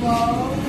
Wow.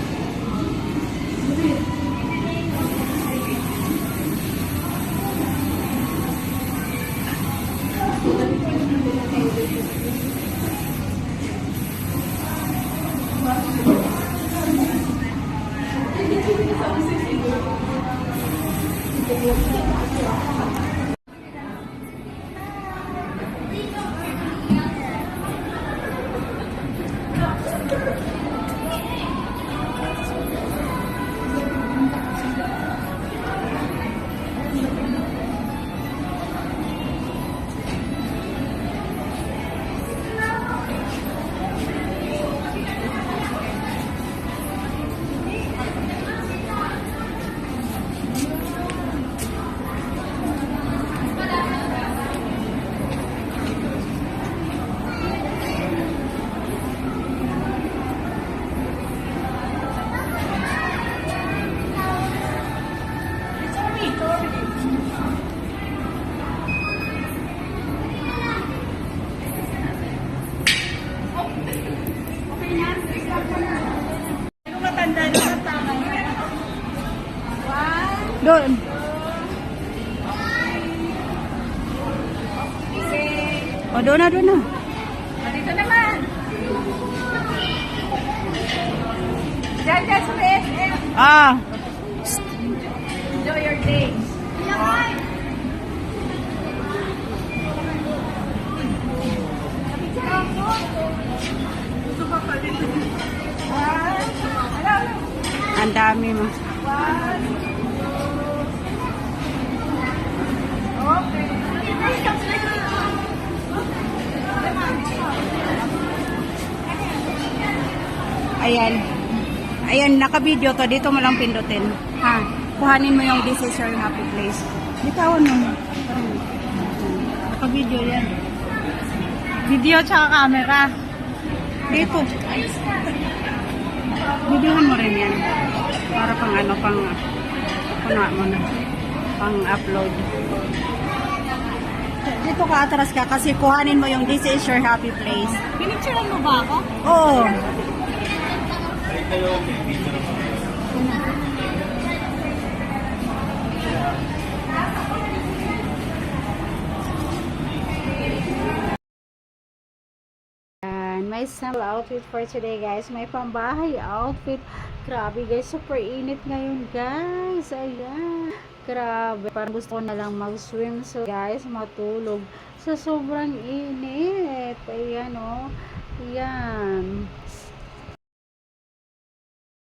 Doon. O, doon na, doon na. Dito naman. Diyan, diyan sa SM. Ah. Enjoy your day. Ang dami mo. Ayan. Ayan, naka-video to. Dito mo lang pindutin. Ha? Kuhanin mo yung this is your happy place. Bitawan mo. Naka-video yan. Video tsaka camera. Dito. Videohan mo rin yan. Para pang ano, pang mo na. Pang upload. Dito ka atras ka kasi kuhanin mo yung this is your happy place. Pinicturean mo ba ako? Oo. May sample outfit for today, guys. May pambahay outfit. Grabe, guys. Super init ngayon, guys. Ayan. Grabe. Parang gusto ko na lang mag-swim. So, guys, matulog. Sa sobrang init. Ayan, oh. Ayan.